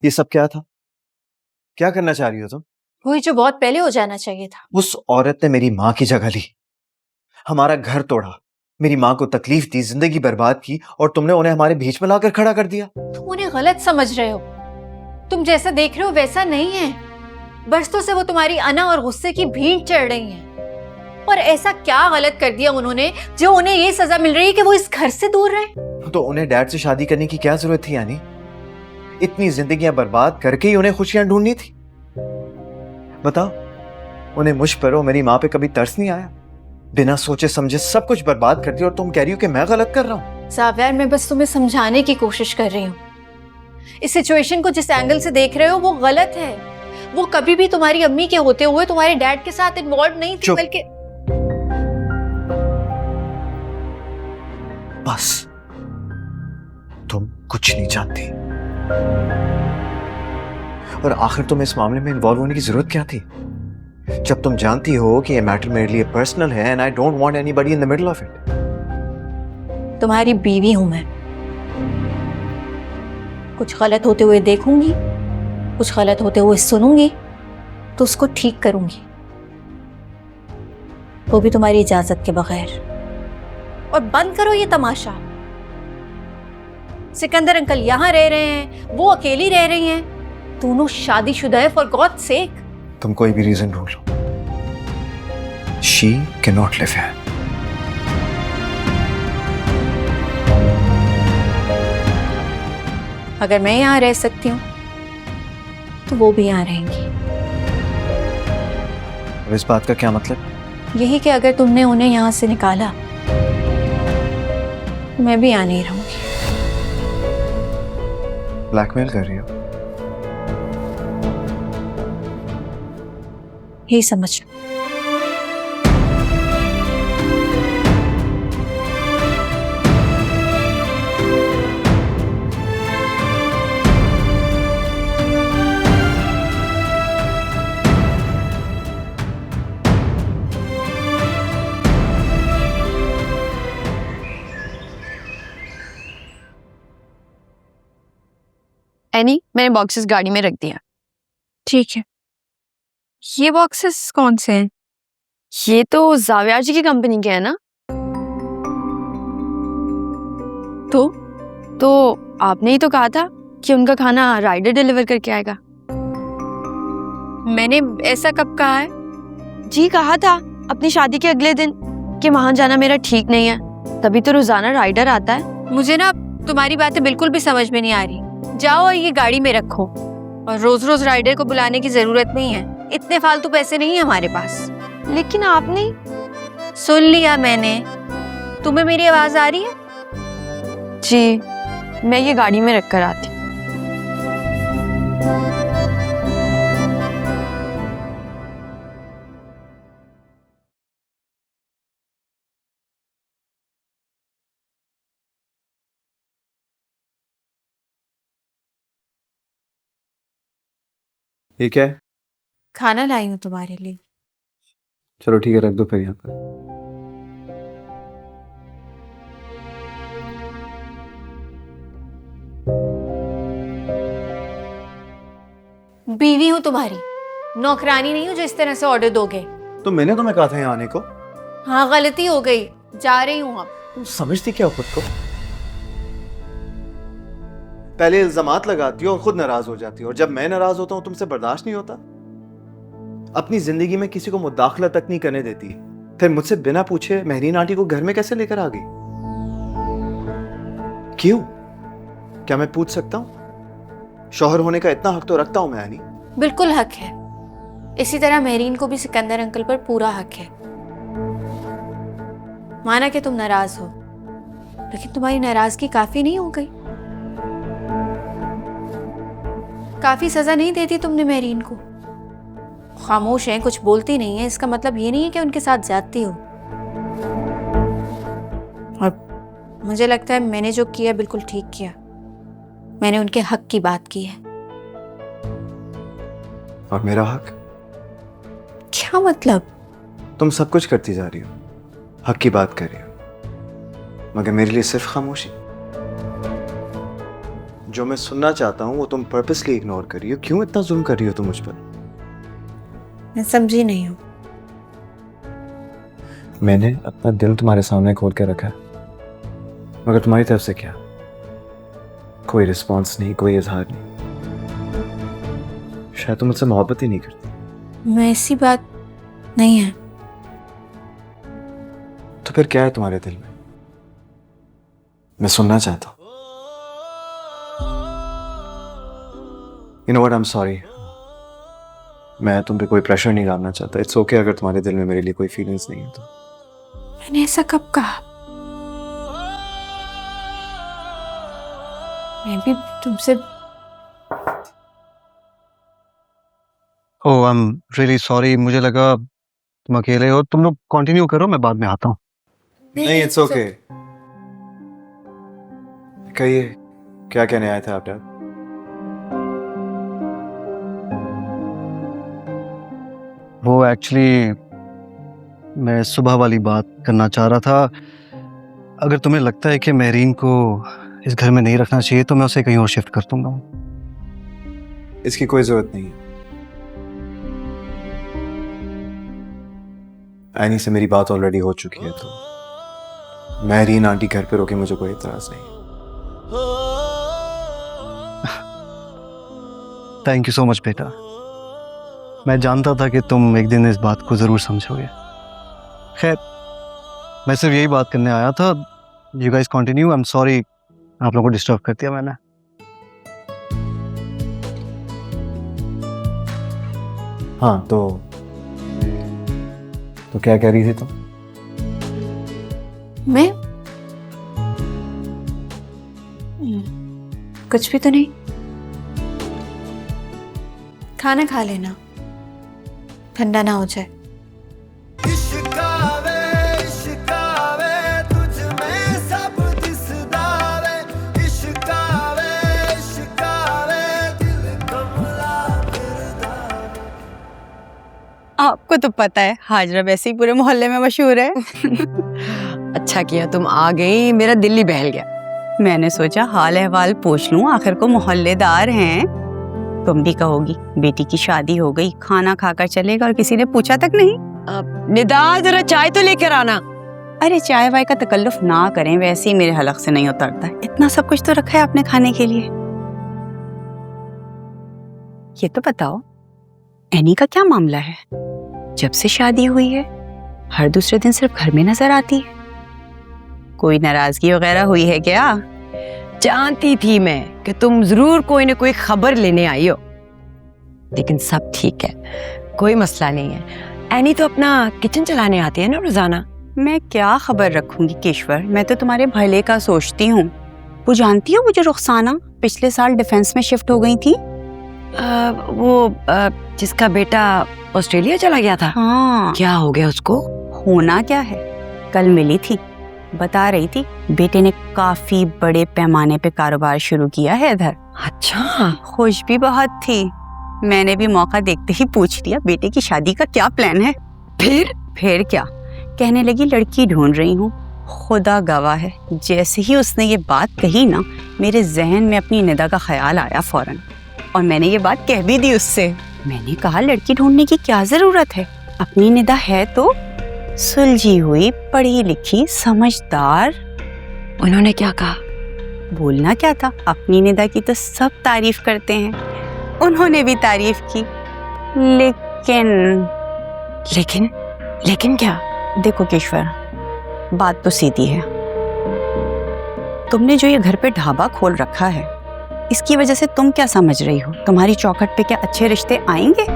ये सब क्या था? क्या करना चाह रही हो तुम? वही जो बहुत पहले हो जाना चाहिए था। उस औरत ने मेरी माँ की जगह ली, हमारा घर तोड़ा, मेरी माँ को तकलीफ दी, जिंदगी बर्बाद की, और तुमने उन्हें हमारे बीच में लाकर खड़ा कर दिया। तुम उन्हें गलत समझ रहे हो। तुम जैसा देख रहे हो वैसा नहीं है। बरसों से वो तुम्हारी अना और गुस्से की भीड़ चढ़ रही हैं। और ऐसा क्या गलत कर दिया उन्होंने जो उन्हें ये सजा मिल रही है कि वो इस घर से दूर रहे? तो उन्हें डैड से शादी करने की क्या जरूरत थी यानी? इतनी जिंदगियां बर्बाद करके ही उन्हें खुशियां ढूंढनी थी? बताओ, उन्हें मुझ पर और मेरी माँ पे कभी तरस नहीं आया? बिना सोचे समझे सब कुछ बर्बाद कर दिया और तुम कह रही हो कि मैं गलत कर रहा हूँ? ज़ावियर, मैं बस तुम्हें समझाने की कोशिश कर रही हूँ। इस सिचुएशन को जिस एंगल से देख रहे हो वो गलत है। वो कभी भी तुम्हारी अम्मी के होते हुए तुम्हारे डैड के साथ इन्वॉल्व नहीं थी, बल्कि बस, तुम कुछ नहीं जानती। और आखिर तुम्हें इस मामले में इन्वॉल्व होने की जरूरत क्या थी, जब तुम जानती हो कि ये मैटर मेरे लिए पर्सनल है and I don't want anybody in the middle of it. तुम्हारी बीवी हूं मैं। कुछ गलत होते हुए देखूंगी, कुछ गलत होते हुए सुनूंगी, तो उसको ठीक करूंगी, वो भी तुम्हारी इजाजत के बगैर। और बंद करो ये तमाशा। सिकंदर अंकल यहाँ रह रहे हैं, वो अकेली रह रही हैं, दोनों शादीशुदा है, फॉर गॉड सेक। तुम कोई भी रीजन ढूंढ लो, she can not live here. अगर मैं यहाँ रह सकती हूँ तो वो भी यहाँ रहेंगी। अब इस बात का क्या मतलब? यही कि अगर तुमने उन्हें यहाँ से निकाला तो मैं भी यहाँ नहीं रहूंगी। ब्लैकमेल कर रही हो? यही समझ लो। एनी, मैंने बॉक्सेस गाड़ी में रख दिया। ठीक है। ये बॉक्सेस कौन से हैं? ये तो ज़ावियर जी की कंपनी के है ना? तो आपने ही तो कहा था कि उनका खाना राइडर डिलीवर करके आएगा। मैंने ऐसा कब कहा है? जी कहा था अपनी शादी के अगले दिन कि वहां जाना मेरा ठीक नहीं है, तभी तो रोजाना राइडर आता है। मुझे ना तुम्हारी बातें बिल्कुल भी समझ में नहीं आ रही। जाओ और ये गाड़ी में रखो, और रोज रोज राइडर को बुलाने की जरूरत नहीं है। इतने फालतू पैसे नहीं है हमारे पास। लेकिन आपने सुन लिया मैंने। तुम्हें मेरी आवाज आ रही है? जी, मैं ये गाड़ी में रख कर आती। ये क्या है? खाना लाई हूँ तुम्हारे लिए। चलो ठीक है, रख दो फिर यहाँ पर। बीवी हूँ तुम्हारी, नौकरानी नहीं हूँ जो इस तरह से ऑर्डर दोगे। तो मैंने तुम्हें कहा था यहाँ आने को। हाँ, गलती हो गई, जा रही हूँ अब। तुम समझती क्या हो खुद को? पहले इल्जामात लगाती हो और खुद नाराज हो जाती हो, और जब मैं नाराज होता हूं तुमसे बर्दाश्त नहीं होता। अपनी जिंदगी में किसी को मुदाखला तक नहीं करने देती, फिर मुझसे बिना पूछे मेहरीन आंटी को घर में कैसे लेकर आ गई? क्यों? क्या मैं पूछ सकता हूं? शौहर होने का इतना हक तो रखता हूं मैं यानी। बिल्कुल हक है। इसी तरह मेहरीन को भी सिकंदर अंकल पर पूरा हक है। माना कि तुम नाराज हो, लेकिन तुम्हारी नाराजगी काफी नहीं हो गई? काफी सजा नहीं देती तुमने मेहरीन को? खामोश है, कुछ बोलती नहीं है, इसका मतलब ये नहीं है कि उनके साथ जाती हो। और मुझे लगता है मैंने जो किया बिल्कुल ठीक किया। मैंने उनके हक की बात की है। और मेरा हक? क्या मतलब? तुम सब कुछ करती जा रही हो, हक की बात कर रही हो, मगर मेरे लिए सिर्फ खामोशी। जो मैं सुनना चाहता हूँ वो तुम पर्पसली इग्नोर कर रही हो। क्यों इतना जुल्म कर रही हो तुम मुझ पर? मैं समझी नहीं हूँ। मैंने अपना दिल तुम्हारे सामने खोल के रखा है, मगर तुम्हारी तरफ से क्या? कोई रिस्पॉन्स नहीं, कोई इजहार नहीं। शायद तुम मुझसे मोहब्बत ही नहीं करती। मैं ऐसी बात नहीं है। तो फिर क्या है तुम्हारे दिल में? मैं सुनना चाहता हूँ। You know what, I'm sorry. मैं तुम पे कोई प्रेशर नहीं डालना चाहता। इट्स ओके अगर तुम्हारे दिल में मेरे लिए कोई फीलिंग्स नहीं है तो। मैंने ऐसा कब कहा? मैं भी तुमसे ओह आई एम रियली सॉरी, मुझे लगा तुम अकेले हो। तुम लोग कंटिन्यू करो, मैं बाद में आता हूँ। नहीं, इट्स ओके। कहिए, क्या कहने आए थे आप डैड? वो एक्चुअली मैं सुबह वाली बात करना चाह रहा था। अगर तुम्हें लगता है कि महरीन को इस घर में नहीं रखना चाहिए तो मैं उसे कहीं और शिफ्ट कर दूंगा। इसकी कोई जरूरत नहीं है। एनी से मेरी बात ऑलरेडी हो चुकी है, तो महरीन आंटी घर पे रोके मुझे कोई इतराज नहीं। थैंक यू सो मच बेटा। मैं जानता था कि तुम एक दिन इस बात को जरूर समझोगे। खैर, मैं सिर्फ यही बात करने आया था। You guys continue. I am sorry आप लोगों को डिस्टर्ब कर दिया मैंने। हाँ, तो क्या कह रही थी तुम? मैं कुछ भी तो नहीं। खाना खा लेना, ठंडा ना हो जाए। आपको तो पता है हाजरा वैसे ही पूरे मोहल्ले में मशहूर है। अच्छा किया तुम आ गई, मेरा दिल ही बहल गया। मैंने सोचा हाल अहवाल पूछ लूं, आखिर को मोहल्लेदार हैं। तुम भी कहोगी बेटी की शादी हो गई, खाना खाकर चलेगा और किसी ने पूछा तक नहीं। निदा जरा चाय तो लेकर आना। अरे चाय वाय का तकल्लुफ ना करें, वैसे ही मेरे हलक से नहीं उतरता। इतना सब कुछ तो रखा है आपने खाने के लिए। ये तो बताओ एनी का क्या मामला है? जब से शादी हुई है हर दूसरे दिन सिर्फ घर में नजर आती है। कोई नाराजगी वगैरह हुई है क्या? जानती थी मैं कि तुम जरूर कोई ना कोई खबर लेने आई हो, लेकिन सब ठीक है, कोई मसला नहीं है। एनी तो अपना किचन चलाने आती है ना रोजाना। मैं क्या खबर रखूंगी केशवर, मैं तो तुम्हारे भले का सोचती हूँ। वो जानती हो वो जो रुखसाना पिछले साल डिफेंस में शिफ्ट हो गई थी? जिसका बेटा ऑस्ट्रेलिया चला गया था। हाँ। क्या हो गया उसको? होना क्या है, कल मिली थी, बता रही थी बेटे ने काफी बड़े पैमाने पे कारोबार शुरू किया है इधर। अच्छा। खुश भी बहुत थी। मैंने भी मौका देखते ही पूछ लिया बेटे की शादी का क्या प्लान है। फिर क्या कहने लगी, लड़की ढूंढ रही हूँ। खुदा गवाह है, जैसे ही उसने ये बात कही ना, मेरे जहन में अपनी निदा का ख्याल आया फौरन, और मैंने ये बात कह भी दी उससे। मैंने कहा लड़की ढूंढने की क्या जरूरत है, अपनी निदा है तो सुलझी हुई, पढ़ी लिखी, समझदार। उन्होंने क्या कहा? बोलना क्या था, अपनी निदा की तो सब तारीफ करते हैं। उन्होंने भी तारीफ की, लेकिन क्या? देखो केशवर, बात तो सीधी है। तुमने जो ये घर पे ढाबा खोल रखा है, इसकी वजह से तुम क्या समझ रही हो? तुम्हारी चौखट पे क्या अच्छे रिश्ते आएंगे?